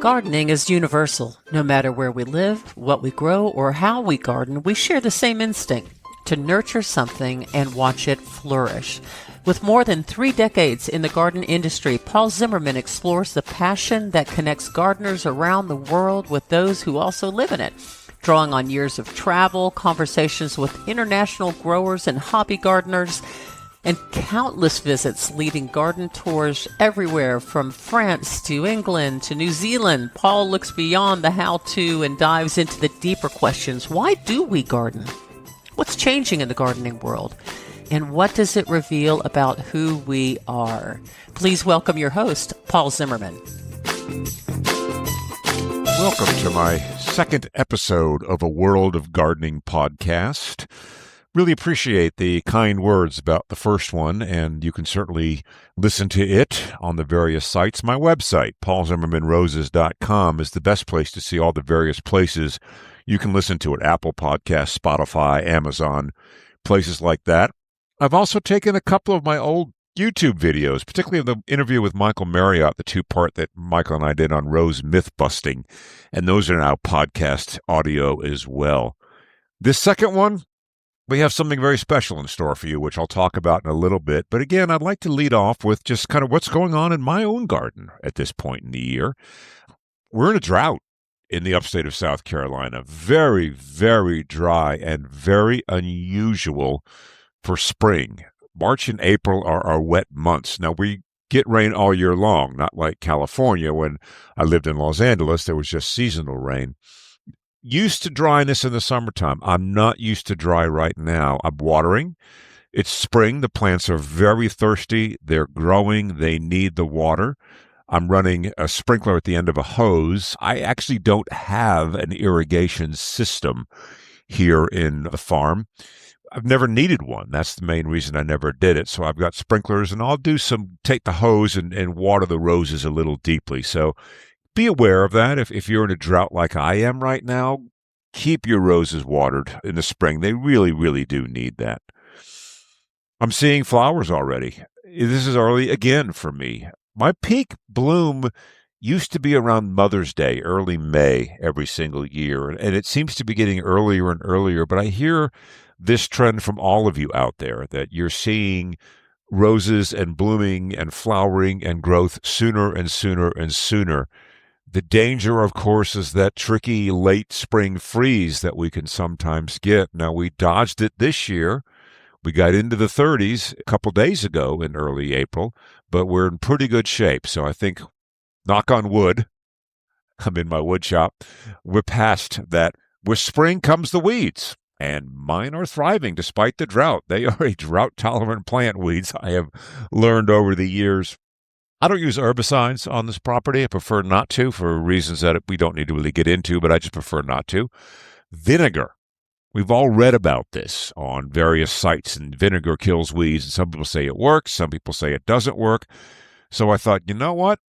Gardening is universal. No matter where we live, what we grow, or how we garden, we share the same instinct to nurture something and watch it flourish. With more than 3 decades in the garden industry, Paul Zimmerman explores the passion that connects gardeners around the world with those who also live in it. Drawing on years of travel, conversations with international growers and hobby gardeners, and countless visits leading garden tours everywhere from France to England to New Zealand, Paul looks beyond the how-to and dives into the deeper questions. Why do we garden? What's changing in the gardening world? And what does it reveal about who we are? Please welcome your host, Paul Zimmerman. Welcome to my second episode of A World of Gardening podcast. Really appreciate the kind words about the first one, and you can certainly listen to it on the various sites. My website, paulzimmermanroses.com, is the best place to see all the various places you can listen to it. Apple Podcasts, Spotify, Amazon, places like that. I've also taken a couple of my old YouTube videos, particularly the interview with Michael Marriott, the 2-part that Michael and I did on rose myth busting, and those are now podcast audio as well. This second one, we have something very special in store for you, which I'll talk about in a little bit. But again, I'd like to lead off with just kind of what's going on in my own garden at this point in the year. We're in a drought in the upstate of South Carolina. Very, very dry and very unusual for spring. March and April are our wet months. Now, we get rain all year long, not like California. When I lived in Los Angeles, there was just seasonal rain. Used to dryness in the summertime. I'm not used to dry right now. I'm watering. It's spring. The plants are very thirsty. They're growing. They need the water. I'm running a sprinkler at the end of a hose. I actually don't have an irrigation system here in the farm. I've never needed one. That's the main reason I never did it. So I've got sprinklers, and I'll take the hose and water the roses a little deeply. So be aware of that. If you're in a drought like I am right now, keep your roses watered in the spring. They really, really do need that. I'm seeing flowers already. This is early again for me. My peak bloom used to be around Mother's Day, early May, every single year. And it seems to be getting earlier and earlier. But I hear this trend from all of you out there that you're seeing roses and blooming and flowering and growth sooner and sooner and sooner. The danger, of course, is that tricky late spring freeze that we can sometimes get. Now, we dodged it this year. We got into the 30s a couple days ago in early April, but we're in pretty good shape. So I think, knock on wood, I'm in my wood shop, we're past that. With spring comes the weeds, and mine are thriving despite the drought. They are a drought-tolerant plant, weeds, I have learned over the years. I don't use herbicides on this property. I prefer not to for reasons that we don't need to really get into, but I just prefer not to. Vinegar. We've all read about this on various sites, and vinegar kills weeds. And some people say it works. Some people say it doesn't work. So I thought, you know what?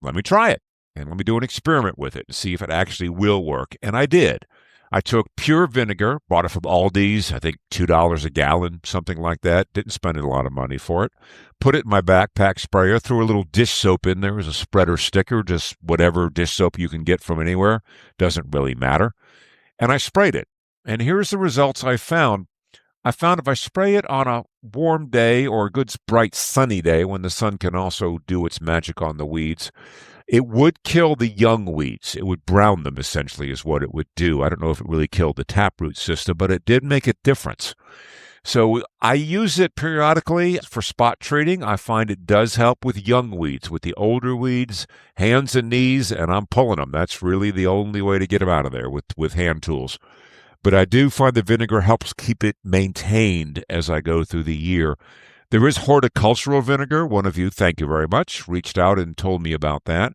Let me try it, and let me do an experiment with it and see if it actually will work. And I did. I took pure vinegar, bought it from Aldi's, I think $2 a gallon, something like that. Didn't spend a lot of money for it. Put it in my backpack sprayer, threw a little dish soap in there as a spreader sticker, just whatever dish soap you can get from anywhere. Doesn't really matter. And I sprayed it. And here's the results I found. I found if I spray it on a warm day or a good bright sunny day when the sun can also do its magic on the weeds, it would kill the young weeds. It would brown them, essentially, is what it would do. I don't know if it really killed the taproot system, but it did make a difference. So I use it periodically for spot treating. I find it does help with young weeds. With the older weeds, hands and knees, and I'm pulling them. That's really the only way to get them out of there with hand tools. But I do find the vinegar helps keep it maintained as I go through the year. There is horticultural vinegar. One of you, thank you very much, reached out and told me about that.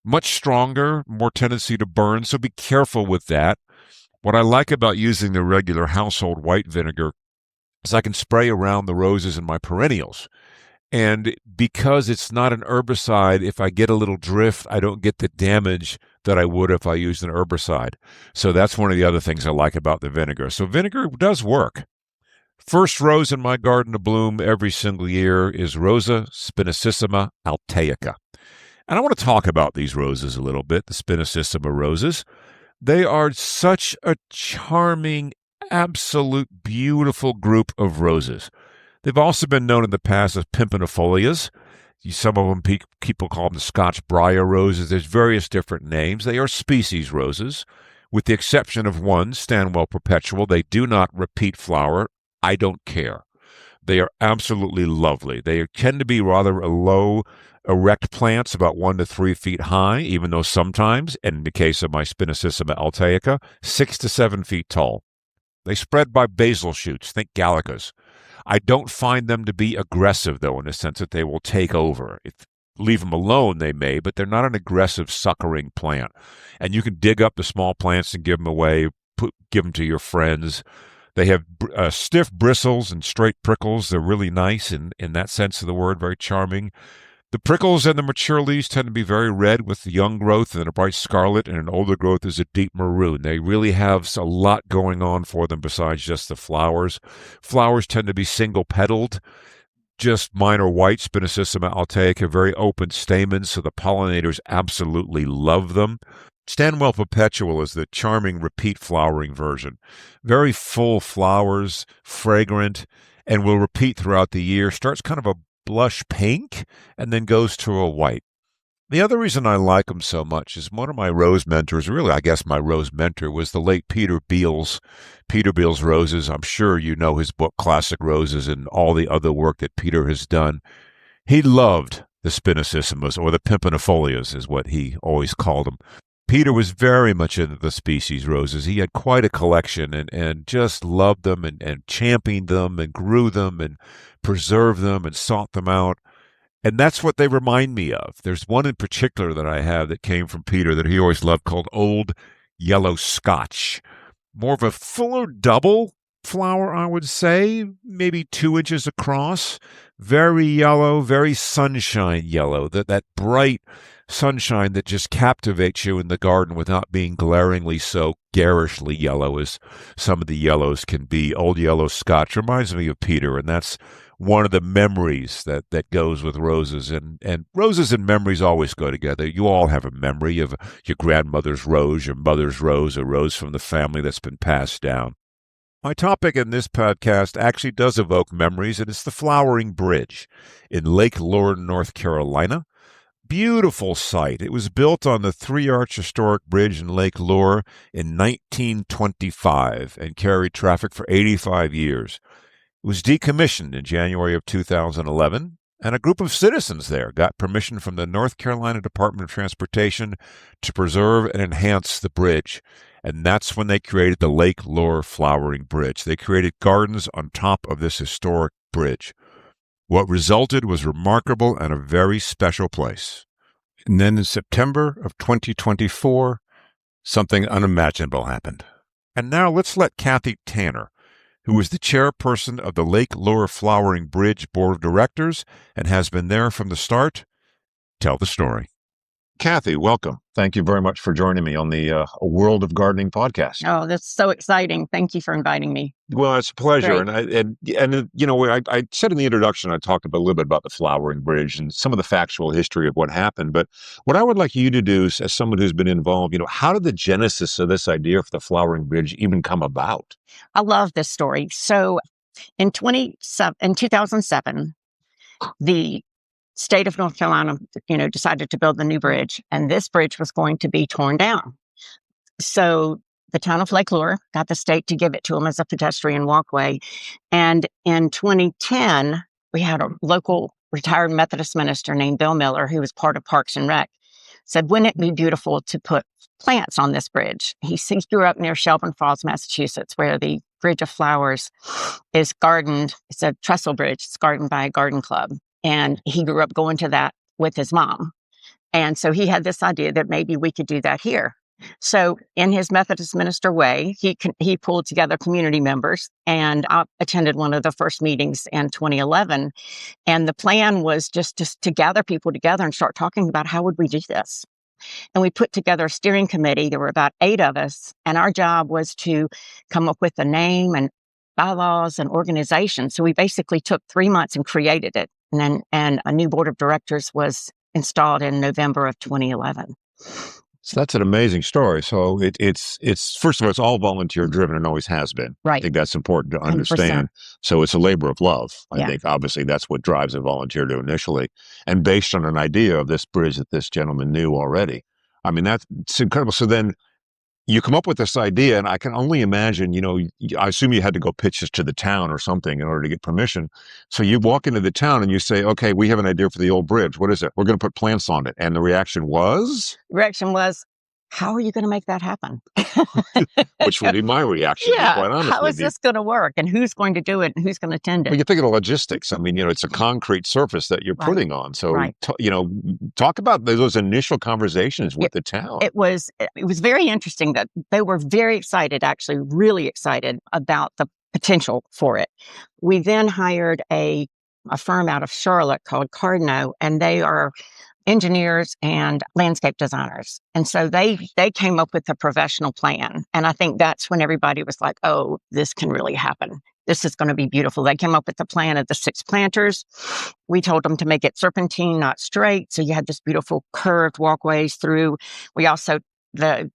Much stronger, more tendency to burn, so be careful with that. What I like about using the regular household white vinegar is I can spray around the roses and my perennials. And because it's not an herbicide, if I get a little drift, I don't get the damage that I would if I used an herbicide. So that's one of the other things I like about the vinegar. So vinegar does work. First rose in my garden to bloom every single year is Rosa spinosissima altaica. And I want to talk about these roses a little bit, the spinosissima roses. They are such a charming, absolute beautiful group of roses. They've also been known in the past as pimpinifolias. Some of them, people call them the Scotch briar roses. There's various different names. They are species roses, with the exception of one, Stanwell perpetual. They do not repeat flower. I don't care. They are absolutely lovely. They tend to be rather low, erect plants, about 1 to 3 feet high, even though sometimes, and in the case of my Spinosissima altaica, 6 to 7 feet tall. They spread by basal shoots, think gallicas. I don't find them to be aggressive, though, in the sense that they will take over. If leave them alone, they may, but they're not an aggressive suckering plant. And you can dig up the small plants and give them away, give them to your friends. They have stiff bristles and straight prickles. They're really nice in that sense of the word, very charming. The prickles and the mature leaves tend to be very red with the young growth and a bright scarlet, and an older growth is a deep maroon. They really have a lot going on for them besides just the flowers. Flowers tend to be single-petaled. Just minor white, Spinosissima altaica, very open stamens, so the pollinators absolutely love them. Stanwell perpetual is the charming repeat flowering version. Very full flowers, fragrant, and will repeat throughout the year. Starts kind of a blush pink and then goes to a white. The other reason I like them so much is one of my rose mentors, really I guess my rose mentor, was the late Peter Beals. Peter Beals Roses. I'm sure you know his book Classic Roses and all the other work that Peter has done. He loved the Spinosissimas, or the pimpinifolias is what he always called them. Peter was very much into the species roses. He had quite a collection and just loved them and championed them and grew them and preserved them and sought them out. And that's what they remind me of. There's one in particular that I have that came from Peter that he always loved called Old Yellow Scotch. More of a fuller double flower, I would say, maybe 2 inches across. Very yellow, very sunshine yellow, that bright sunshine that just captivates you in the garden without being glaringly so garishly yellow as some of the yellows can be. Old Yellow Scotch reminds me of Peter, and that's one of the memories that goes with roses. And roses and memories always go together. You all have a memory of your grandmother's rose, your mother's rose, a rose from the family that's been passed down. My topic in this podcast actually does evoke memories, and it's the Flowering Bridge in Lake Lure, North Carolina. Beautiful site. It was built on the Three-Arch Historic Bridge in Lake Lure in 1925 and carried traffic for 85 years. It was decommissioned in January of 2011, and a group of citizens there got permission from the North Carolina Department of Transportation to preserve and enhance the bridge. And that's when they created the Lake Lure Flowering Bridge. They created gardens on top of this historic bridge. What resulted was remarkable and a very special place. And then in September of 2024, something unimaginable happened. And now let's let Kathy Tanner, who is the chairperson of the Lake Lure Flowering Bridge Board of Directors and has been there from the start, tell the story. Kathy, welcome. Thank you very much for joining me on the A World of Gardening podcast. Oh, that's so exciting. Thank you for inviting me. Well, it's a pleasure. Great. And you know, I said in the introduction, I talked a little bit about the Flowering Bridge and some of the factual history of what happened. But what I would like you to do as someone who's been involved, how did the genesis of this idea for the Flowering Bridge even come about? I love this story. So in 2007, the state of North Carolina, decided to build the new bridge, and this bridge was going to be torn down. So the town of Lake Lure got the state to give it to them as a pedestrian walkway. And in 2010, we had a local retired Methodist minister named Bill Miller, who was part of Parks and Rec, said, wouldn't it be beautiful to put plants on this bridge? He grew up near Shelburne Falls, Massachusetts, where the Bridge of Flowers is gardened. It's a trestle bridge. It's gardened by a garden club. And he grew up going to that with his mom. And so he had this idea that maybe we could do that here. So in his Methodist minister way, he pulled together community members, and I attended one of the first meetings in 2011. And the plan was just to gather people together and start talking about how would we do this. And we put together a steering committee. There were about 8 of us, and our job was to come up with a name and bylaws and organization. So we basically took 3 months and created it. And a new board of directors was installed in November of 2011. So that's an amazing story. So it's first of all, it's all volunteer driven and always has been. I Right. think that's important to 100%. understand. So it's a labor of love. I Yeah. think obviously that's what drives a volunteer to initially, and based on an idea of this bridge that this gentleman knew already. I mean, it's incredible. So then you come up with this idea, and I can only imagine, I assume you had to go pitch this to the town or something in order to get permission. So you walk into the town and you say, okay, we have an idea for the old bridge. What is it? We're going to put plants on it. And the reaction was? Reaction was, how are you going to make that happen? Which would be my reaction, to be quite honest how with is you. this going to work? And who's going to do it? And who's going to attend it? Well, you think of the logistics. I mean, it's a concrete surface that you're Right. putting on. So, Right. talk about those initial conversations with the town. It was very interesting that they were very excited, actually really excited about the potential for it. We then hired a firm out of Charlotte called Cardno, and they are engineers and landscape designers. And so they came up with a professional plan. And I think that's when everybody was like, oh, this can really happen. This is going to be beautiful. They came up with the plan of the 6 planters. We told them to make it serpentine, not straight. So you had this beautiful curved walkways through. We also, the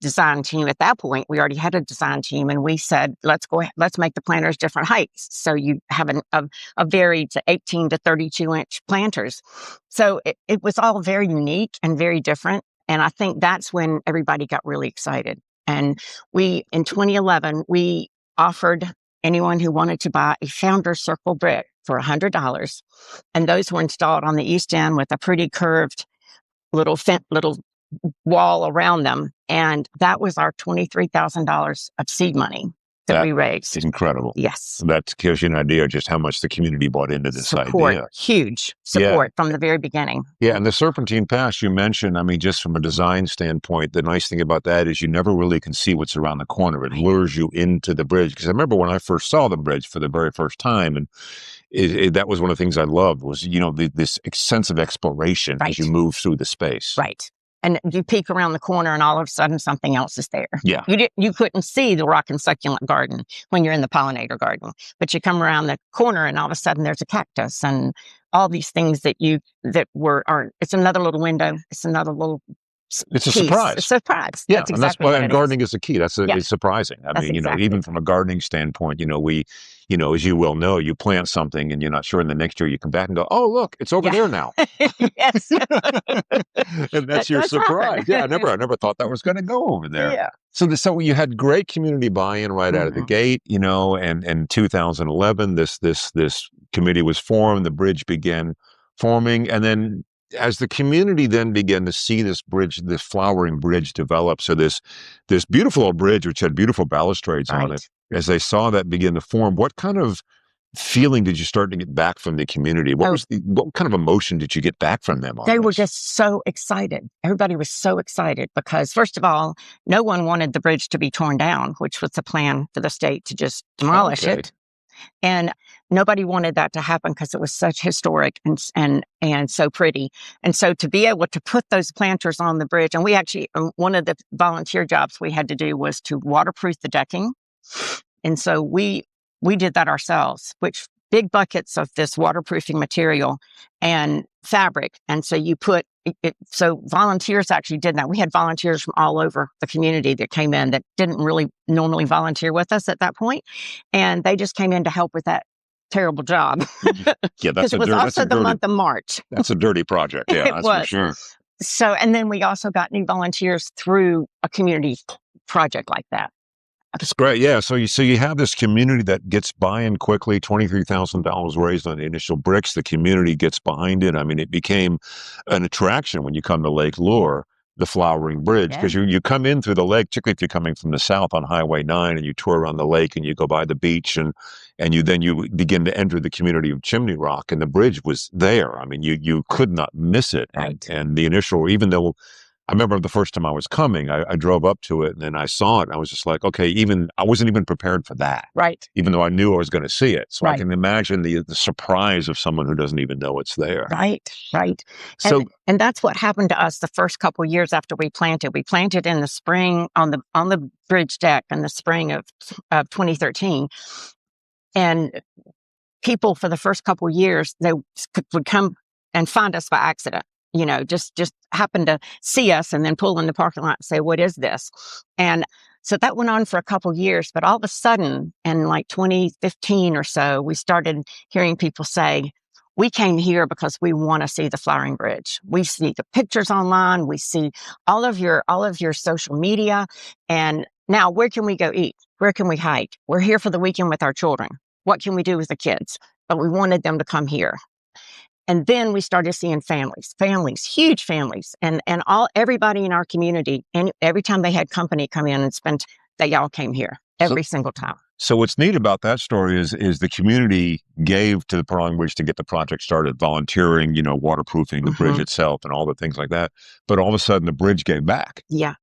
design team at that point, we already had a design team, and we said, let's make the planters different heights. So you have a varied to 18 to 32 inch planters. So it was all very unique and very different. And I think that's when everybody got really excited. And in 2011, we offered anyone who wanted to buy a founder circle brick for $100. And those were installed on the east end with a pretty curved little wall around them. And that was our $23,000 of seed money that we raised. It's incredible. Yes. That gives you an idea of just how much the community bought into this idea. Huge support from the very beginning. Yeah, and the Serpentine Pass you mentioned, I mean, just from a design standpoint, the nice thing about that is you never really can see what's around the corner. It lures you into the bridge. Because I remember when I first saw the bridge for the very first time, and that was one of the things I loved was, this sense of exploration as you move through the space. Right. And you peek around the corner and all of a sudden something else is there. Yeah. You couldn't see the rock and succulent garden when you're in the pollinator garden, but you come around the corner and all of a sudden there's a cactus and all these things it's another little window. It's another little It's a surprise. It's a surprise. Yeah, that's exactly and gardening is the key. It's surprising. I mean, exactly even from a gardening standpoint, we, as you well know, you plant something and you're not sure, and the next year you come back and go, oh, look, it's over there now. Yes. And that's your surprise. Yeah, I never thought that was going to go over there. Yeah. So you had great community buy-in right out of the gate, and in 2011, this committee was formed, the bridge began forming, and then as the community then began to see this bridge, this flowering bridge develop, so this beautiful old bridge, which had beautiful balustrades on it, as they saw that begin to form, what kind of feeling did you start to get back from the community? What kind of emotion did you get back from them? They were just so excited. Everybody was so excited because, first of all, no one wanted the bridge to be torn down, which was the plan for the state to just demolish it. And nobody wanted that to happen because it was such historic and so pretty. And so to be able to put those planters on the bridge, and we actually, one of the volunteer jobs we had to do was to waterproof the decking. And so we did that ourselves, which big buckets of this waterproofing material and fabric. And so you put it, so volunteers actually did that. We had volunteers from all over the community that came in that didn't really normally volunteer with us at that point. And they just came in to help with that terrible job. Yeah, because it was also the month of March. That's a dirty project. Yeah, that's for sure. So, and then we also got new volunteers through a community project like that. That's great. Yeah. So you have this community that gets buy-in quickly, $23,000 raised on the initial bricks. The community gets behind it. I mean, it became an attraction when you come to Lake Lure, the flowering bridge, because you come in through the lake, particularly if you're coming from the south on Highway 9 and you tour around the lake and you go by the beach and you begin to enter the community of Chimney Rock, and the bridge was there. I mean, you could not miss it. Right. And the initial, even though I remember the first time I was coming, I drove up to it and then I saw it and I was just like, okay, I wasn't even prepared for that. Right. Even though I knew I was going to see it. So I can imagine the surprise of someone who doesn't even know it's there. Right. So, and that's what happened to us the first couple of years after we planted. We planted in the spring on the bridge deck in the spring of 2013. And people for the first couple of years, they would come and find us by accident, just happen to see us and then pull in the parking lot and say, what is this? And so that went on for a couple of years, but all of a sudden in like 2015 or so, we started hearing people say, we came here because we want to see the Flowering Bridge. We see the pictures online. We see all of your social media. And now where can we go eat? Where can we hike? We're here for the weekend with our children. What can we do with the kids? But we wanted them to come here. And then we started seeing families, huge families, and everybody in our community. And every time they had company come in and spend, they all came here every single time. So what's neat about that story is the community gave to the Flowering Bridge to get the project started, volunteering, waterproofing the bridge itself and all the things like that. But all of a sudden the bridge gave back. Yeah.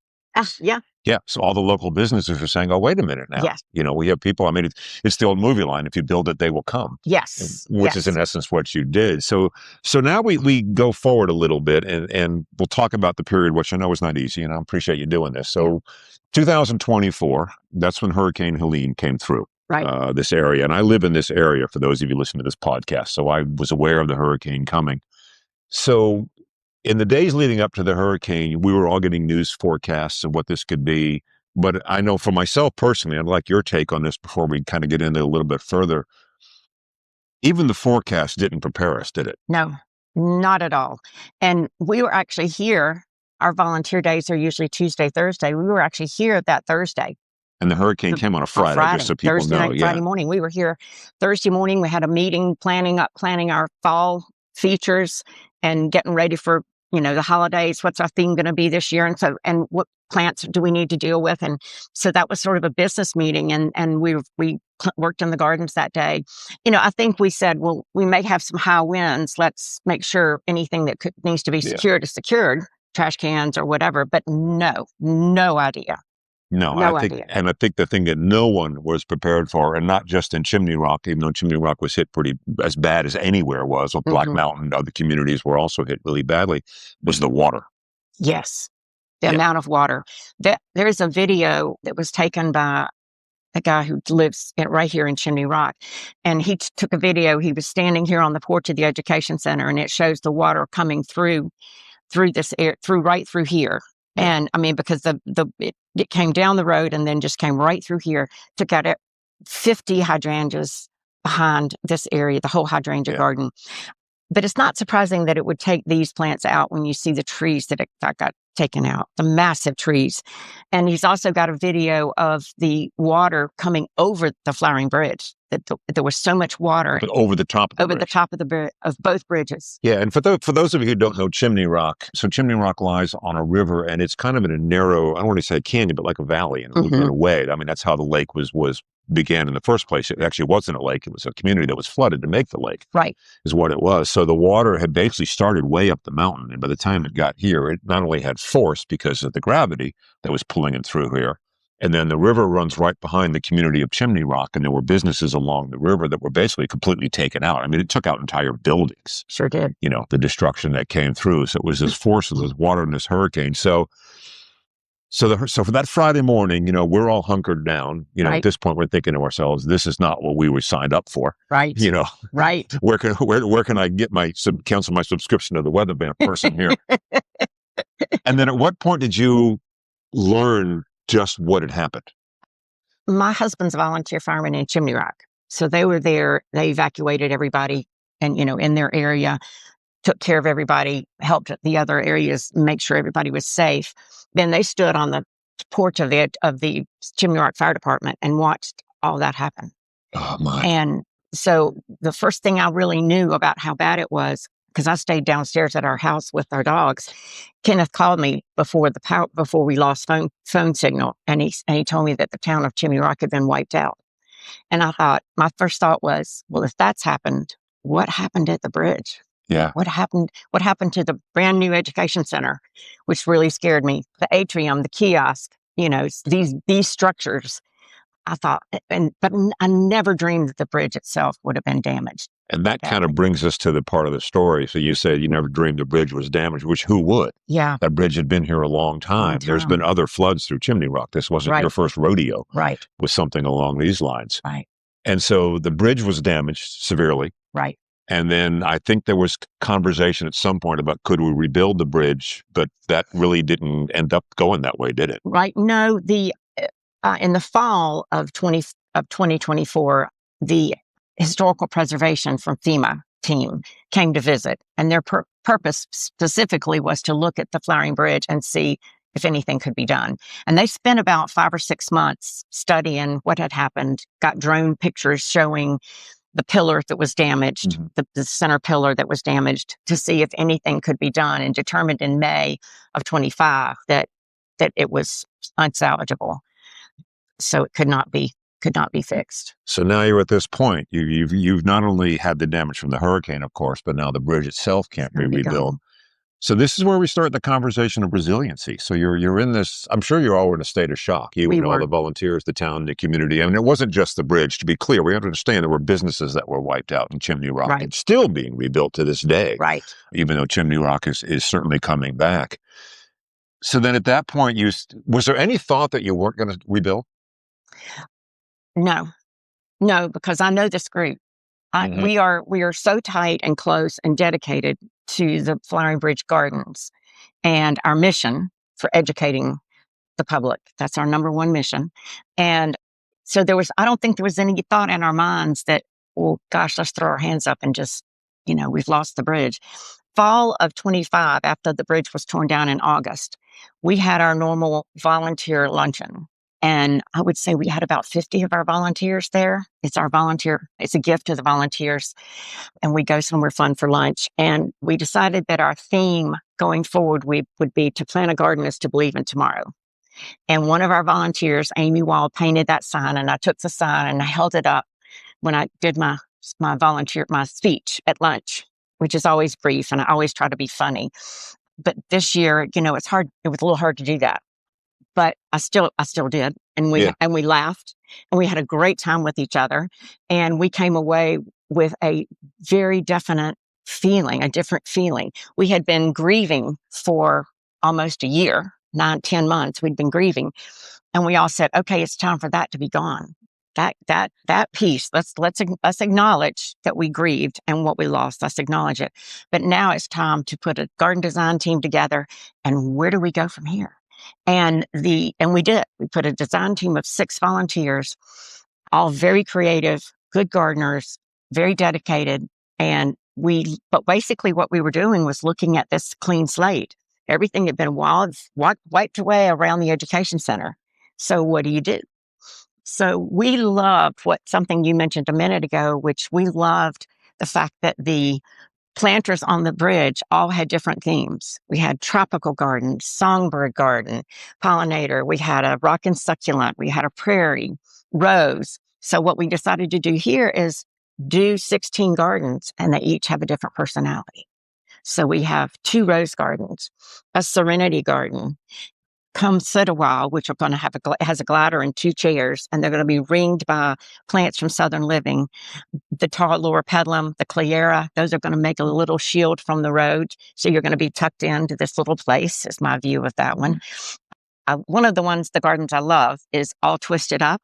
Yeah. Yeah. So all the local businesses are saying, oh, wait a minute now. Yes. We have people. I mean, it's the old movie line. If you build it, they will come. Yes. Which is in essence what you did. So now we go forward a little bit and we'll talk about the period, which I know is not easy. And I appreciate you doing this. So 2024, that's when Hurricane Helene came through this area. And I live in this area for those of you listening to this podcast. So I was aware of the hurricane coming. So in the days leading up to the hurricane, we were all getting news forecasts of what this could be. But I know for myself personally, I'd like your take on this before we kind of get into it a little bit further. Even the forecast didn't prepare us, did it? No, not at all. And we were actually here. Our volunteer days are usually Tuesday, Thursday. We were actually here that Thursday. And the hurricane came on a Friday, just so people Thursday know. night, Friday morning. We were here Thursday morning. We had a meeting planning our fall features and getting ready for the holidays. What's our theme going to be this year? And what plants do we need to deal with? And so that was sort of a business meeting. And we worked in the gardens that day. I think we said, well, we may have some high winds. Let's make sure anything that needs to be secured is secured, trash cans or whatever. But no idea. No idea. And I think the thing that no one was prepared for, and not just in Chimney Rock, even though Chimney Rock was hit pretty as bad as anywhere was, or Black Mountain, other communities were also hit really badly, was the water. Yes, the amount of water. There's a video that was taken by a guy who lives right here in Chimney Rock, and he took a video. He was standing here on the porch of the education center, and it shows the water coming through this air, right through here. And I mean, because it came down the road and then just came right through here, took out 50 hydrangeas behind this area, the whole hydrangea garden. But it's not surprising that it would take these plants out when you see the trees that got taken out, the massive trees. And he's also got a video of the water coming over the Flowering Bridge. That there was so much water over the top of the top of both bridges. Yeah, and for those of you who don't know Chimney Rock, so Chimney Rock lies on a river, and it's kind of in a narrow, I don't want to say a canyon, but like a valley in a way. I mean, that's how the lake began in the first place. It actually wasn't a lake; it was a community that was flooded to make the lake. Right, is what it was. So the water had basically started way up the mountain, and by the time it got here, it not only had force because of the gravity that was pulling it through here. And then the river runs right behind the community of Chimney Rock, and there were businesses along the river that were basically completely taken out. I mean, it took out entire buildings. Sure did. The destruction that came through. So it was this force of this water and this hurricane. So for that Friday morning, we're all hunkered down. At this point, we're thinking to ourselves, this is not what we were signed up for. Right. Right. Where can I get cancel my subscription to the weatherman person here? And then at what point did you learn just what had happened? My husband's a volunteer fireman in Chimney Rock. So they were there, they evacuated everybody and, in their area, took care of everybody, helped the other areas make sure everybody was safe. Then they stood on the porch of the Chimney Rock Fire Department and watched all that happen. Oh my. And so the first thing I really knew about how bad it was, because I stayed downstairs at our house with our dogs, Kenneth called me before we lost phone signal, and he told me that the town of Chimney Rock had been wiped out. And my first thought was, well, if that's happened, what happened at the bridge? Yeah. What happened to the brand new education center, which really scared me? The atrium, the kiosk, these structures. I thought, but I never dreamed that the bridge itself would have been damaged. And that kind of brings us to the part of the story. So you said you never dreamed the bridge was damaged, which who would? Yeah. That bridge had been here a long time. There's been other floods through Chimney Rock. This wasn't your first rodeo. Right. With something along these lines. Right. And so the bridge was damaged severely. Right. And then I think there was conversation at some point about could we rebuild the bridge, but that really didn't end up going that way, did it? Right. No, in the fall of 2024, the historical preservation from FEMA team came to visit, and their purpose specifically was to look at the Flowering Bridge and see if anything could be done. And they spent about 5 or 6 months studying what had happened, got drone pictures showing the pillar that was damaged, the center pillar that was damaged, to see if anything could be done, and determined in May of 25 that it was unsalvageable. So it could not be fixed. So now you're at this point. You've not only had the damage from the hurricane, of course, but now the bridge itself can't be rebuilt. So this is where we start the conversation of resiliency. So you're in this. I'm sure you're all in a state of shock. You and all the volunteers, the town, the community. I mean, it wasn't just the bridge. To be clear, we have to understand there were businesses that were wiped out in Chimney Rock, Right. and still being rebuilt to this day. Right. Even though Chimney Rock is certainly coming back. So then, at that point, was there any thought that you weren't going to rebuild? No, because I know this group. We are so tight and close and dedicated to the Flowering Bridge Gardens and our mission for educating the public. That's our number one mission. And so I don't think there was any thought in our minds that, well, gosh, let's throw our hands up and just, we've lost the bridge. Fall of 25, after the bridge was torn down in August, we had our normal volunteer luncheon. And I would say we had about 50 of our volunteers there. It's a gift to the volunteers. And we go somewhere fun for lunch. And we decided that our theme going forward would be to plant a garden is to believe in tomorrow. And one of our volunteers, Amy Wall, painted that sign, and I took the sign and I held it up when I did my speech at lunch, which is always brief, and I always try to be funny. But this year, it's hard. It was a little hard to do that. But I still did. And we laughed, and we had a great time with each other. And we came away with a very definite feeling, a different feeling. We had been grieving for almost a year, 9-10 months. We'd been grieving. And we all said, okay, it's time for that to be gone. That piece, let's acknowledge that we grieved and what we lost. Let's acknowledge it. But now it's time to put a garden design team together. And where do we go from here? And we did. We put a design team of 6 volunteers, all very creative, good gardeners, very dedicated. But basically what we were doing was looking at this clean slate. Everything had been wiped away around the education center. So what do you do? So we loved something you mentioned a minute ago, which we loved the fact that the planters on the bridge all had different themes. We had tropical garden, songbird garden, pollinator. We had a rock and succulent. We had a prairie, rose. So what we decided to do here is do 16 gardens, and they each have a different personality. So we have 2 rose gardens, a serenity garden, Come Sit a While, which are going to have has a glider and 2 chairs, and they're going to be ringed by plants from Southern Living. The tall Laura Pedlum, the Cleyera, those are going to make a little shield from the road. So you're going to be tucked into this little place, is my view of that one. One of the gardens I love is All Twisted Up.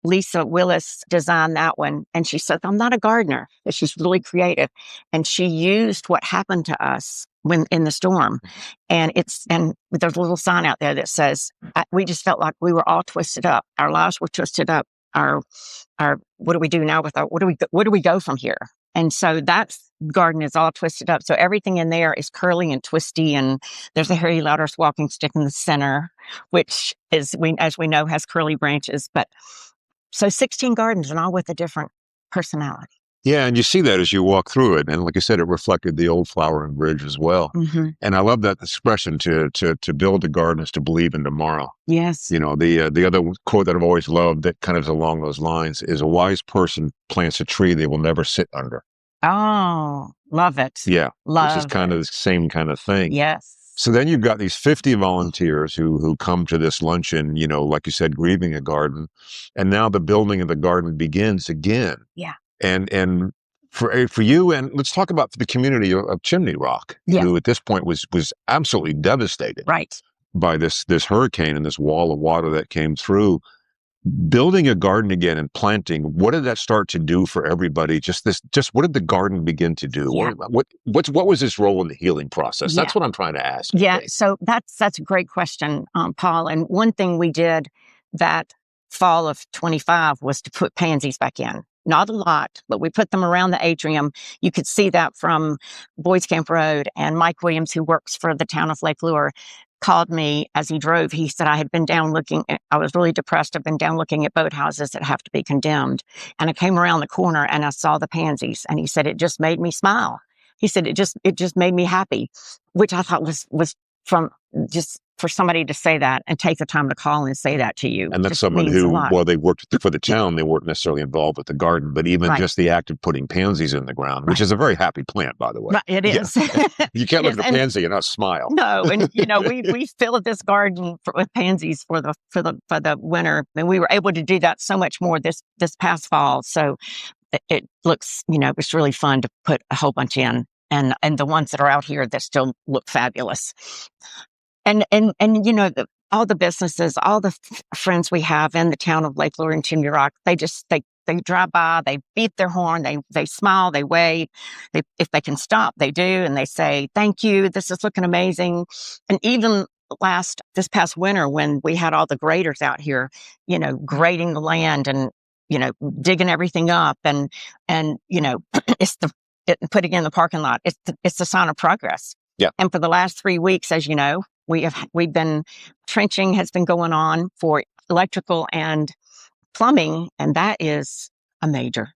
Lisa Willis designed that one. And she said, I'm not a gardener, but she's really creative. And she used what happened to us when in the storm. And there's a little sign out there that says, we just felt like we were all twisted up. Our lives were twisted up. Our what do we do now where do we go from here? And so that garden is all twisted up. So everything in there is curly and twisty. And there's a Harry Lauder's walking stick in the center, which as we know, has curly branches. But so 16 gardens, and all with a different personality. Yeah, and you see that as you walk through it. And like I said, it reflected the old Flowering Bridge as well. Mm-hmm. And I love that expression, to build a garden is to believe in tomorrow. Yes. The other quote that I've always loved that kind of is along those lines is, a wise person plants a tree they will never sit under. Oh, love it. Yeah. Love which is kind of the same kind of thing. Yes. So then you've got these 50 volunteers who come to this luncheon, like you said, grieving a garden. And now the building of the garden begins again. Yeah. And for you, and let's talk about the community of Chimney Rock, who at this point was absolutely devastated right. by this hurricane and this wall of water that came through. building a garden again and planting, what did that start to do for everybody? Just what did the garden begin to do? Yeah. What was its role in the healing process? Yeah. That's what I'm trying to ask. Yeah. So that's a great question, Paul. And one thing we did that fall of 25 was to put pansies back in. Not a lot, but we put them around the atrium. You could see that from Boys Camp Road. And Mike Williams, who works for the town of Lake Lure, called me as he drove. He said, I had been down looking, I was really depressed. I've been down looking at boathouses that have to be condemned. And I came around the corner and I saw the pansies. And he said, it just made me smile. He said, it just made me happy, which I thought was from just for somebody to say that and take the time to call and say that to you. And that's someone who, well, they worked for the town. They weren't necessarily involved with the garden, but even just the act of putting pansies in the ground, which is a very happy plant, by the way. Right, it is. Yeah. You can't look at a pansy and not smile. No, and we filled this garden with pansies for the winter, and we were able to do that so much more this past fall. So it looks, it's really fun to put a whole bunch in, and the ones that are out here that still look fabulous. And all the businesses, all the friends we have in the town of Lake Lure and Chimney Rock, they drive by, they beat their horn, they smile, they wave. If they can stop, they do, and they say, thank you, this is looking amazing. And even this past winter, when we had all the graders out here, grading the land and, digging everything up and it's putting in the parking lot. It's the sign of progress. Yeah. And for the last 3 weeks, as you know, we've been trenching has been going on for electrical and plumbing, and that is a major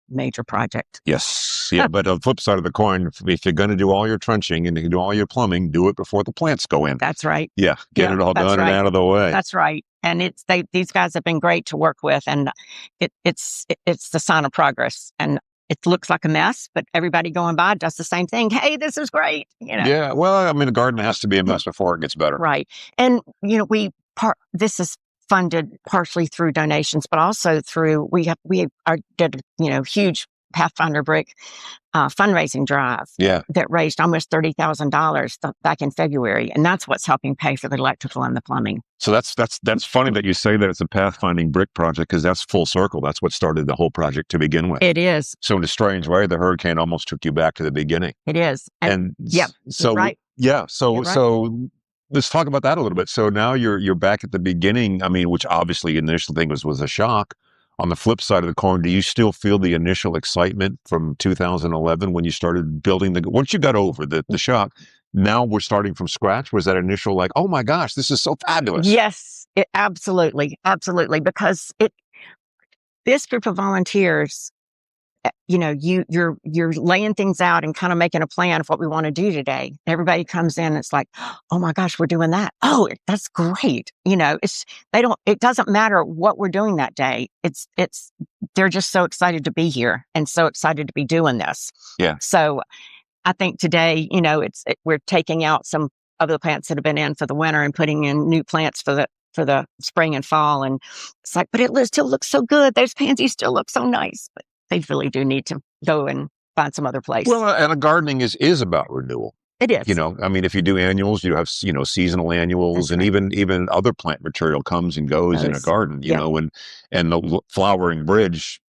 project. Yes. Yeah. But on the flip side of the coin, if you're going to do all your trenching and you do all your plumbing, do it before the plants go in. That's right. Yeah. Get it all done and out of the way. That's right. And these guys have been great to work with, and it's the sign of progress. And it looks like a mess, but everybody going by does the same thing. Hey, this is great. Yeah. Well, I mean, a garden has to be a mess before it gets better. Right. And, this is funded partially through donations, but also through, did huge Pathfinder brick fundraising drive that raised almost $30,000 back in February. And that's what's helping pay for the electrical and the plumbing. So that's funny that you say that it's a pathfinding brick project, because that's full circle. That's what started the whole project to begin with. It is. So in a strange way, the hurricane almost took you back to the beginning. It is. So right. Yeah. So let's talk about that a little bit. So now you're back at the beginning. I mean, which obviously the initial thing was a shock. On the flip side of the coin, do you still feel the initial excitement from 2011 when you started building once you got over the shock? Now we're starting from scratch. Was that initial like, oh my gosh, this is so fabulous? Yes, absolutely. Because this group of volunteers, you're laying things out and kind of making a plan of what we want to do today. Everybody comes in, it's like, oh my gosh, we're doing that. Oh, that's great. It doesn't matter what we're doing that day. They're just so excited to be here and so excited to be doing this. Yeah. So I think today, we're taking out some of the plants that have been in for the winter and putting in new plants for the spring and fall. And it's like, but it still looks so good. Those pansies still look so nice, but they really do need to go and find some other place. Well, and gardening is about renewal. It is. I mean, if you do annuals, you have, seasonal annuals. That's and right. even other plant material comes and goes in a garden, and the flowering bridge,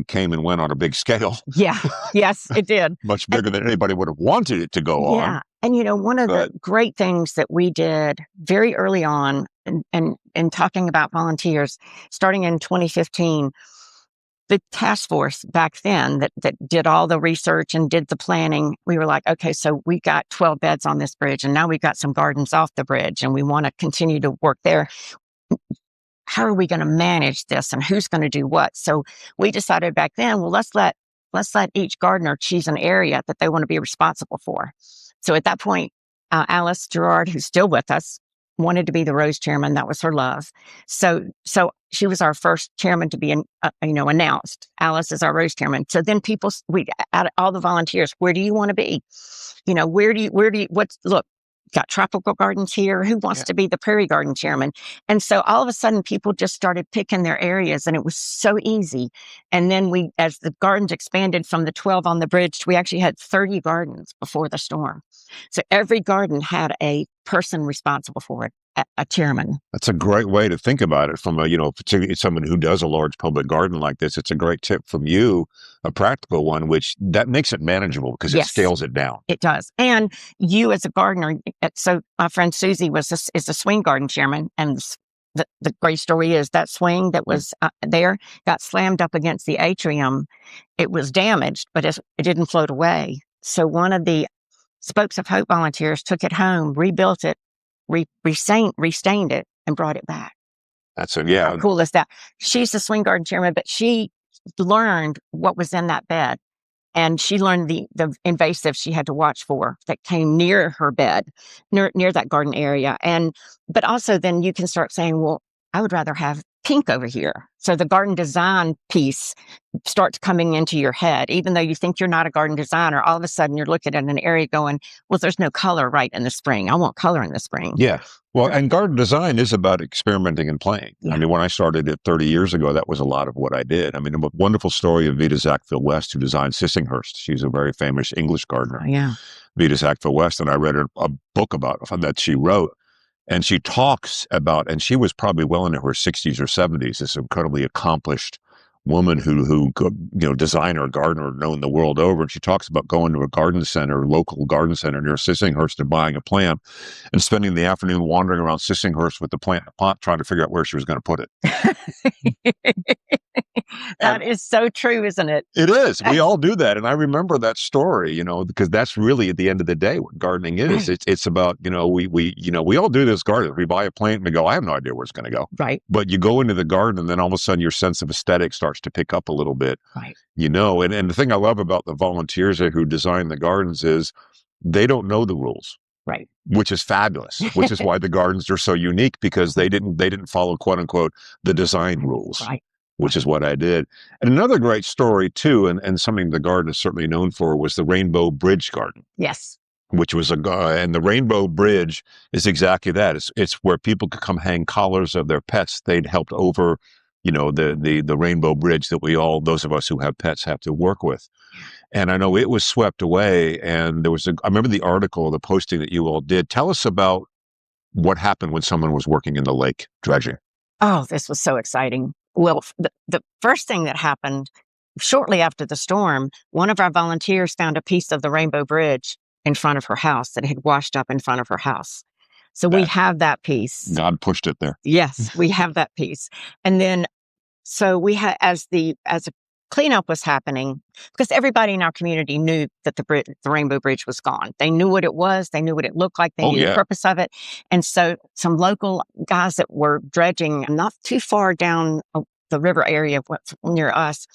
came and went on a big scale. Yeah. Yes, it did. Much bigger than anybody would have wanted it to go on. Yeah. And, one of the great things that we did very early on and talking about volunteers, starting in 2015, the task force back then that did all the research and did the planning, we were like, okay, so we got 12 beds on this bridge, and now we've got some gardens off the bridge, and we want to continue to work there. How are we going to manage this, and who's going to do what? So we decided back then, well, let's let each gardener choose an area that they want to be responsible for. So at that point, Alice Gerard, who's still with us, wanted to be the Rose chairman. That was her love. So she was our first chairman to be, announced. Alice is our Rose chairman. So then all the volunteers, where do you want to be? Look, got tropical gardens here. Who wants to be the prairie garden chairman? And so all of a sudden people just started picking their areas, and it was so easy. And then as the gardens expanded from the 12 on the bridge, we actually had 30 gardens before the storm. So every garden had a person responsible for it, a chairman. That's a great way to think about it from particularly someone who does a large public garden like this. It's a great tip from you, a practical one, which that makes it manageable because it Yes. scales it down. It does. And you as a gardener, so my friend Susie is a swing garden chairman, and the great story is that swing that was there got slammed up against the atrium. It was damaged, but it didn't float away. So one of the Spokes of Hope volunteers took it home, rebuilt it, restained it, and brought it back. That's How cool is that? She's the swing garden chairman, but she learned what was in that bed. And she learned the invasives she had to watch for that came near her bed, near that garden area. But also then you can start saying, well, I would rather have pink over here. So the garden design piece starts coming into your head. Even though you think you're not a garden designer, all of a sudden you're looking at an area going, well, there's no color right in the spring. I want color in the spring. Yeah. Well, and garden design is about experimenting and playing. Yeah. I mean, when I started it 30 years ago, that was a lot of what I did. I mean, a wonderful story of Vita Sackville West, who designed Sissinghurst. She's a very famous English gardener. Oh, yeah. Vita Sackville West, and I read a book about that she wrote. And she talks about, and she was probably well into her 60s or 70s, this incredibly accomplished woman who designer, gardener, known the world over. And she talks about going to a garden center, local garden center near Sissinghurst and buying a plant and spending the afternoon wandering around Sissinghurst with the plant in a pot, trying to figure out where she was going to put it. That is so true, isn't it? It is. We all do that. And I remember that story, because that's really at the end of the day what gardening is. Right. It's about, we all do this garden. We buy a plant and we go, I have no idea where it's going to go. Right. But you go into the garden and then all of a sudden your sense of aesthetic starts to pick up a little bit. Right. And the thing I love about the volunteers who design the gardens is they don't know the rules. Right. Which is fabulous, which is why the gardens are so unique, because they didn't follow, quote unquote, the design rules. Right. Which is what I did. And another great story too, and something the garden is certainly known for, was the Rainbow Bridge Garden. Yes. Which was and the Rainbow Bridge is exactly that. It's where people could come hang collars of their pets they'd helped over, the Rainbow Bridge that those of us who have pets have to work with. And I know it was swept away, and I remember the article, the posting that you all did. Tell us about what happened when someone was working in the lake dredging. Oh, this was so exciting. Well, the first thing that happened shortly after the storm, one of our volunteers found a piece of the Rainbow Bridge in front of her house that had washed up in front of her house. So we have that piece. God pushed it there. Yes, we have that piece. And then, so we had, as a cleanup was happening, because everybody in our community knew that the Rainbow Bridge was gone. They knew what it was. They knew what it looked like. They knew the purpose of it. And so some local guys that were dredging not too far down the river area near us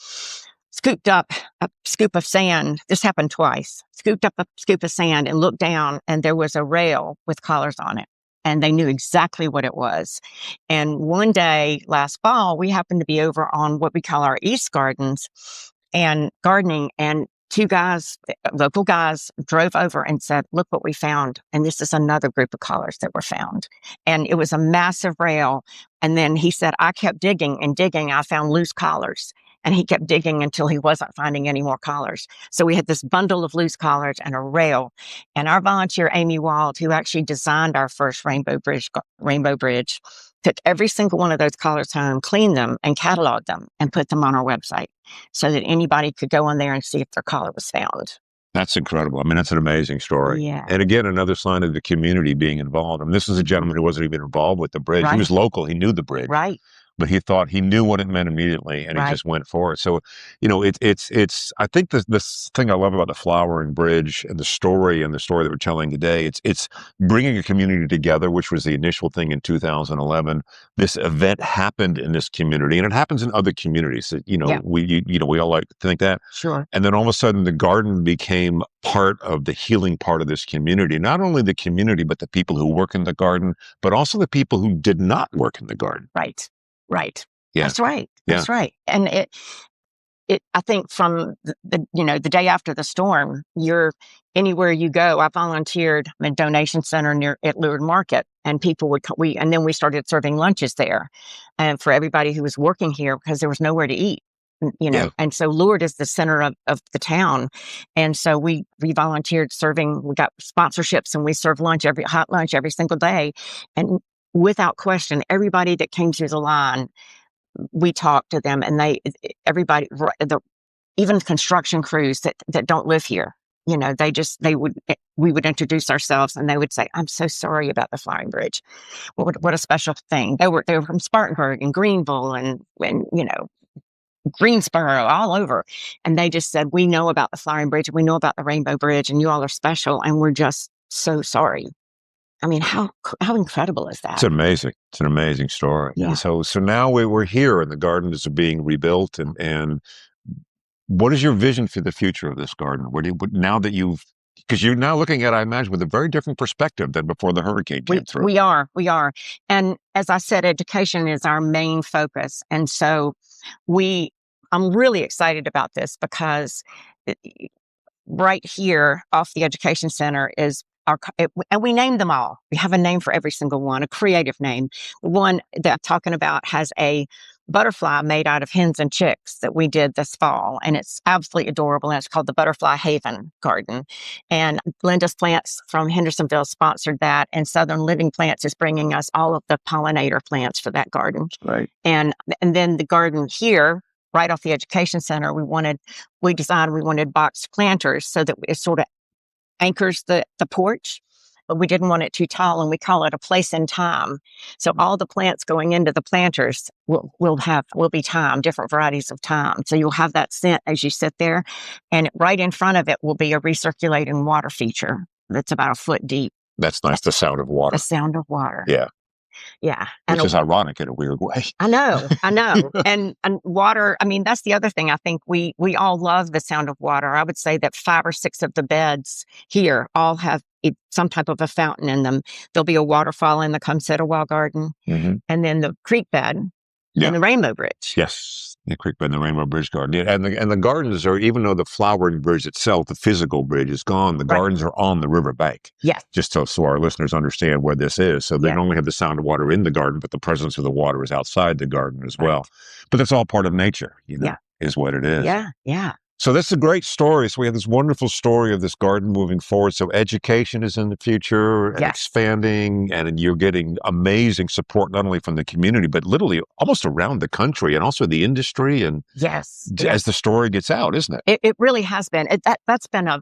scooped up a scoop of sand. This happened twice. Scooped up a scoop of sand and looked down, and there was a rail with collars on it. And they knew exactly what it was. And one day last fall, we happened to be over on what we call our East Gardens and gardening. And two guys, local guys, drove over and said, look what we found. And this is another group of collars that were found. And it was a massive rail. And then he said, I kept digging and digging. I found loose collars. And he kept digging until he wasn't finding any more collars. So we had this bundle of loose collars and a rail. And our volunteer, Amy Wald, who actually designed our first Rainbow Bridge, took every single one of those collars home, cleaned them, and cataloged them, and put them on our website so that anybody could go on there and see if their collar was found. That's incredible. I mean, that's an amazing story. Yeah. And again, another sign of the community being involved. I mean, this is a gentleman who wasn't even involved with the bridge. Right. He was local. He knew the bridge. Right. But he thought he knew what it meant immediately, and he just went for it. So, it's. I think this thing I love about the Flowering Bridge and the story that we're telling today. It's bringing a community together, which was the initial thing in 2011. This event happened in this community, and it happens in other communities. We all like to think that. Sure. And then all of a sudden, the garden became part of the healing part of this community. Not only the community, but the people who work in the garden, but also the people who did not work in the garden. Right. Right. Yeah. That's right. Yeah. That's right. And I think from the day after the storm, anywhere you go. I volunteered in a donation center at Leeward Market, and people and then we started serving lunches there, and for everybody who was working here, because there was nowhere to eat. Yeah. And so Lourdes is the center of the town. And so we volunteered serving, we got sponsorships and we serve hot lunch every single day. And without question, everybody that came through the line, we talked to them, and everybody, even construction crews that don't live here, we would introduce ourselves and they would say, "I'm so sorry about the Flying Bridge. What a special thing." They were from Spartanburg and Greenville and Greensboro, all over. And they just said, "We know about the Flying Bridge. We know about the Rainbow Bridge, and you all are special. And we're just so sorry." I mean, how incredible is that? It's amazing. It's an amazing story. Yeah. And so now we're here and the gardens are being rebuilt. And what is your vision for the future of this garden? Because you're now looking at, I imagine, with a very different perspective than before the hurricane came through. We are. And as I said, education is our main focus. And so I'm really excited about this because right here off the education center is and we named them all. We have a name for every single one, a creative name. The one that I'm talking about has a butterfly made out of hens and chicks that we did this fall. And it's absolutely adorable. And it's called the Butterfly Haven Garden. And Linda's Plants from Hendersonville sponsored that. And Southern Living Plants is bringing us all of the pollinator plants for that garden. Right. And then the garden here, right off the education center, we wanted boxed planters so that it sort of anchors the porch, but we didn't want it too tall, and we call it a place in time. So all the plants going into the planters will be thyme, different varieties of thyme. So you'll have that scent as you sit there, and right in front of it will be a recirculating water feature that's about a foot deep. That's nice. The sound of water. The sound of water. Yeah. Yeah. Which is ironic in a weird way. I know. And water, I mean, that's the other thing. I think we all love the sound of water. I would say that 5 or 6 of the beds here all have some type of a fountain in them. There'll be a waterfall in the Comsetaway Garden, and then the creek bed and the Rainbow Bridge. Yes, the creek bed and the Rainbow Bridge Garden. Yeah, and the gardens are, even though the flowering bridge itself, the physical bridge is gone, the gardens are on the riverbank. Yes. Just so our listeners understand where this is. So they don't only have the sound of water in the garden, but the presence of the water is outside the garden as well. But that's all part of nature, is what it is. Yeah. So that's a great story. So we have this wonderful story of this garden moving forward. So education is in the future and expanding, and you're getting amazing support, not only from the community, but literally almost around the country, and also the industry. And as the story gets out, isn't it? It really has been. That's been a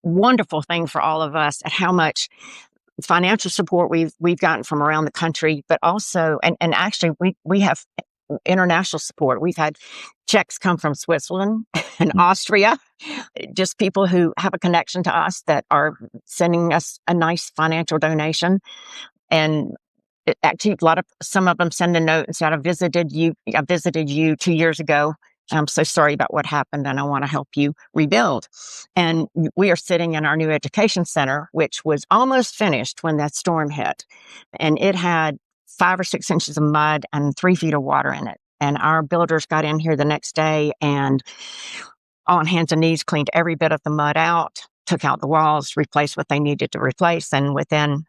wonderful thing for all of us, and how much financial support we've gotten from around the country, but also, and actually we have international support. We've had checks come from Switzerland and Austria, just people who have a connection to us that are sending us a nice financial donation. And actually, some of them send a note and said, I visited you 2 years ago. I'm so sorry about what happened, and I want to help you rebuild. And we are sitting in our new education center, which was almost finished when that storm hit. And it had 5 or 6 inches of mud and 3 feet of water in it. And our builders got in here the next day and on hands and knees cleaned every bit of the mud out, took out the walls, replaced what they needed to replace. And within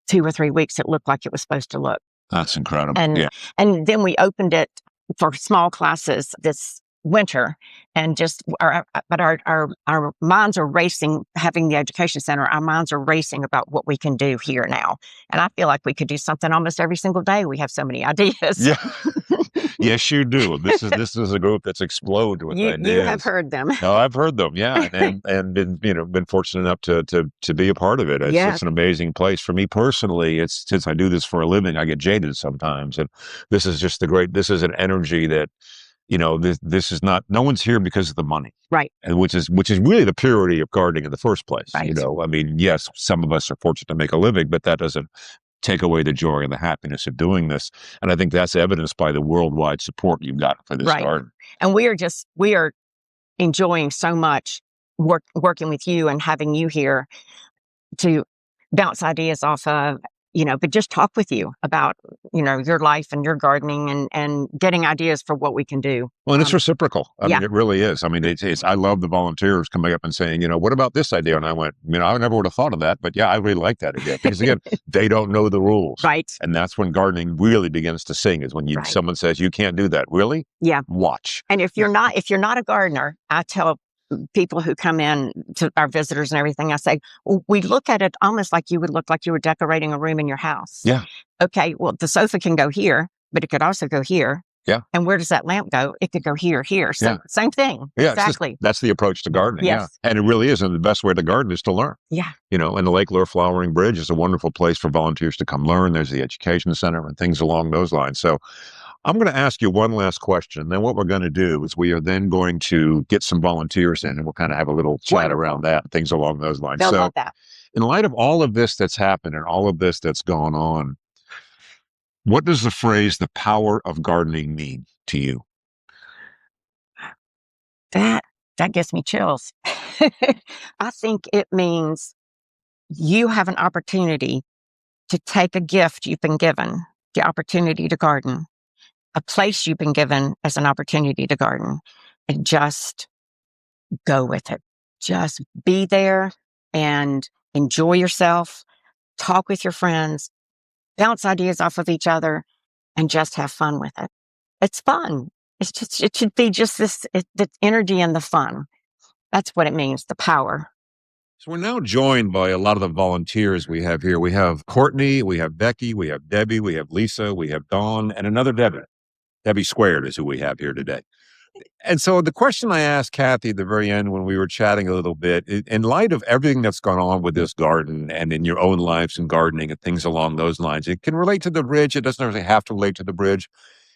2 or 3 weeks, it looked like it was supposed to look. That's incredible. And then we opened it for small classes this winter, and our minds are racing. Having the education center, our minds are racing about what we can do here now. And I feel like we could do something almost every single day. We have so many ideas. Yeah. Yes, you do. This is a group that's exploded with ideas. You have heard them. No, I've heard them. Yeah, and been fortunate enough to be a part of it. It's an amazing place for me personally. It's, since I do this for a living, I get jaded sometimes, and this is just this is an energy that, this is not, no one's here because of the money. Right. And which is really the purity of gardening in the first place. Right. I mean, yes, some of us are fortunate to make a living, but that doesn't take away the joy and the happiness of doing this. And I think that's evidenced by the worldwide support you've got for this garden. And we are enjoying so much working with you and having you here to bounce ideas off of. but just talk with you about, your life and your gardening and getting ideas for what we can do. Well, and it's reciprocal. I yeah. mean, it really is. I mean, I love the volunteers coming up and saying, what about this idea? And I went, I never would have thought of that, but yeah, I really like that idea because again, they don't know the rules. Right. And that's when gardening really begins to sing is when someone says, you can't do that. Really? Yeah. Watch. And if you're not a gardener, I tell people who come in to our visitors and everything, I say, well, we look at it almost like you would look like you were decorating a room in your house. Yeah. Okay. Well, the sofa can go here, but it could also go here. Yeah. And where does that lamp go? It could go here. So same thing. Yeah. Exactly. That's the approach to gardening. Yes. Yeah. And it really is. And the best way to garden is to learn. Yeah. And the Lake Lure Flowering Bridge is a wonderful place for volunteers to come learn. There's the education center and things along those lines. So I'm going to ask you one last question. Then what we're going to do is we are then going to get some volunteers in and we'll kind of have a little chat around that, things along those lines. They'll love that. In light of all of this that's happened and all of this that's gone on, what does the phrase, the power of gardening mean to you? That gives me chills. I think it means you have an opportunity to take a gift you've been given, the opportunity to garden, a place you've been given as an opportunity to garden, and just go with it. Just be there and enjoy yourself, talk with your friends, bounce ideas off of each other, and just have fun with it. It's fun. It should be just the energy and the fun. That's what it means, the power. So we're now joined by a lot of the volunteers we have here. We have Courtney, we have Becky, we have Debbie, we have Lisa, we have Dawn, and another Debbie. Debbie Squared is who we have here today. And so the question I asked Kathy at the very end when we were chatting a little bit, in light of everything that's gone on with this garden and in your own lives and gardening and things along those lines, it can relate to the bridge. It doesn't really have to relate to the bridge.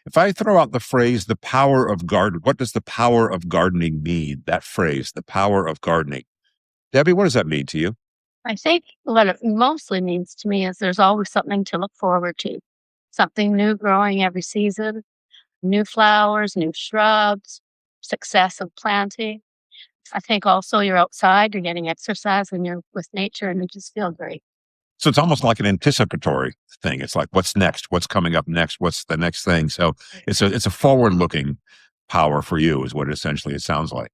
If I throw out the phrase, the power of garden, what does the power of gardening mean? That phrase, the power of gardening. Debbie, what does that mean to you? I think what it mostly means to me is there's always something to look forward to, something new growing every season, new flowers, new shrubs, success of planting. I think also you're outside, you're getting exercise, and you're with nature, and you just feel great. So it's almost like an anticipatory thing. It's like, what's next? What's coming up next? What's the next thing? So it's a forward-looking power for you is what essentially it sounds like.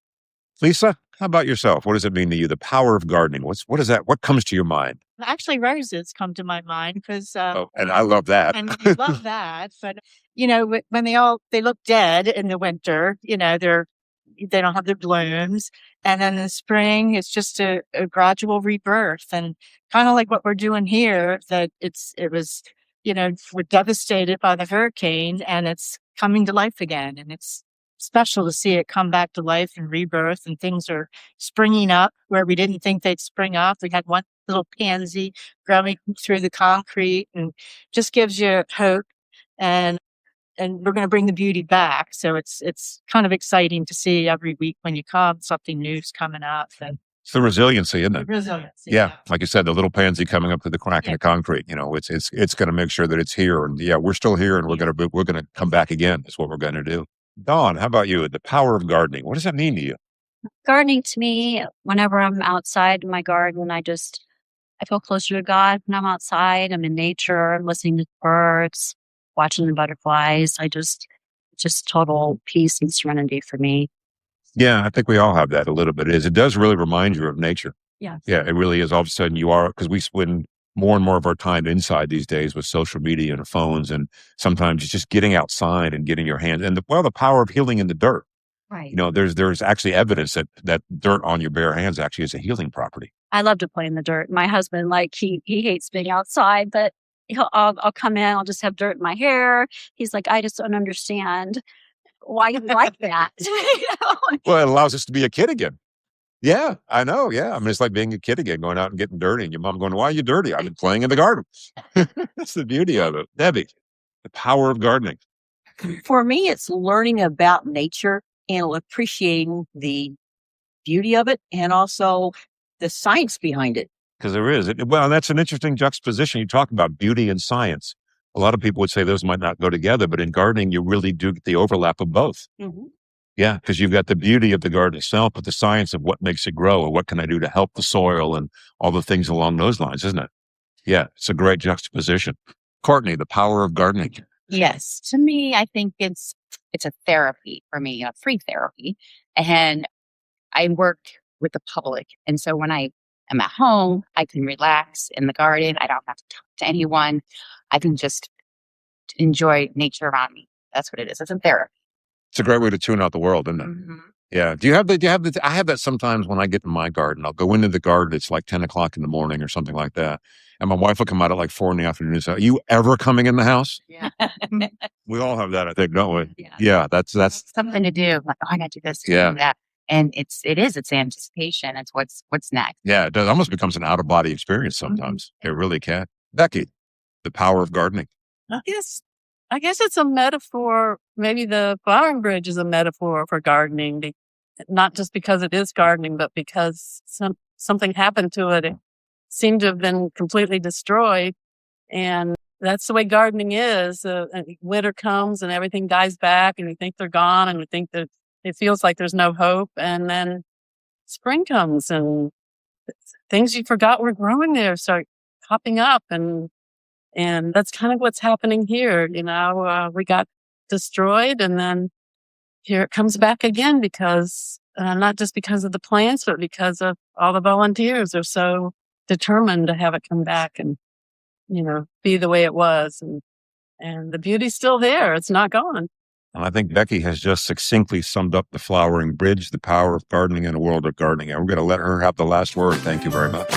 Lisa, how about yourself? What does it mean to you? The power of gardening. What is that? What comes to your mind? Actually, roses come to my mind because, and I love that. and I love that. But when they look dead in the winter, they don't have their blooms, and then in the spring, it's just a gradual rebirth, and kind of like what we're doing here. That we're devastated by the hurricane, and it's coming to life again, and it's special to see it come back to life and rebirth, and things are springing up where we didn't think they'd spring up. We had one little pansy growing through the concrete, and just gives you hope. And we're going to bring the beauty back. So it's kind of exciting to see every week when you come, something new's coming up. And it's the resiliency, isn't it? Resiliency. Yeah. Like you said, the little pansy coming up through the crack in the concrete. It's going to make sure that it's here. And we're still here, and we're going to come back again. That's what we're going to do. Dawn, how about you? The power of gardening. What does that mean to you? Gardening to me, whenever I'm outside in my garden, I feel closer to God when I'm outside. I'm in nature, I'm listening to birds, watching the butterflies. Just total peace and serenity for me. Yeah, I think we all have that a little bit. It does really remind you of nature. Yes. Yeah, it really is. All of a sudden you are, because we spend more and more of our time inside these days with social media and phones, and sometimes it's just getting outside and getting your hands, and the power of healing in the dirt. Right. There's actually evidence that dirt on your bare hands actually is a healing property. I love to play in the dirt. My husband, he hates being outside, but I'll come in, I'll just have dirt in my hair. He's like, I just don't understand why you like that. Well, it allows us to be a kid again. Yeah, I know. Yeah. I mean, it's like being a kid again, going out and getting dirty, and your mom going, why are you dirty? I've been playing in the garden. That's the beauty of it. Debbie, the power of gardening. For me, it's learning about nature and appreciating the beauty of it, and also the science behind it. Because there is. Well, that's an interesting juxtaposition. You talk about beauty and science. A lot of people would say those might not go together, but in gardening, you really do get the overlap of both. Mm-hmm. Yeah, because you've got the beauty of the garden itself, but the science of what makes it grow, or what can I do to help the soil, and all the things along those lines, isn't it? Yeah, it's a great juxtaposition. Courtney, the power of gardening. Yes. To me, I think it's a therapy for me, a free therapy. And I work with the public. And so when I am at home, I can relax in the garden. I don't have to talk to anyone. I can just enjoy nature around me. That's what it is. It's a therapy. It's a great way to tune out the world, isn't it? Mhm. Yeah. I have that sometimes when I get in my garden. I'll go into the garden. It's like 10 o'clock in the morning or something like that. And my wife will come out at like 4 in the afternoon and say, "Are you ever coming in the house?" Yeah. We all have that, I think, don't we? Yeah. Yeah. That's Something to do. Like, oh, I got to do this, Yeah. do that. And it's anticipation. It's what's next. yeah. It does. Almost becomes an out of body experience sometimes. It really can. Becky, the power of gardening. I guess it's a metaphor. Maybe the flowering bridge is a metaphor for gardening, not just because it is gardening, but because something happened to it. It seemed to have been completely destroyed. And that's the way gardening is. Winter comes and everything dies back and we think they're gone and we think that it feels like there's no hope. And then spring comes and things you forgot were growing there start popping up. And that's kind of what's happening here. We got destroyed and then here it comes back again because not just because of the plants, but because of all the volunteers are so determined to have it come back and, be the way it was. And the beauty's still there. It's not gone. And I think Becky has just succinctly summed up the flowering bridge, the power of gardening in a world of gardening. And we're going to let her have the last word. Thank you very much.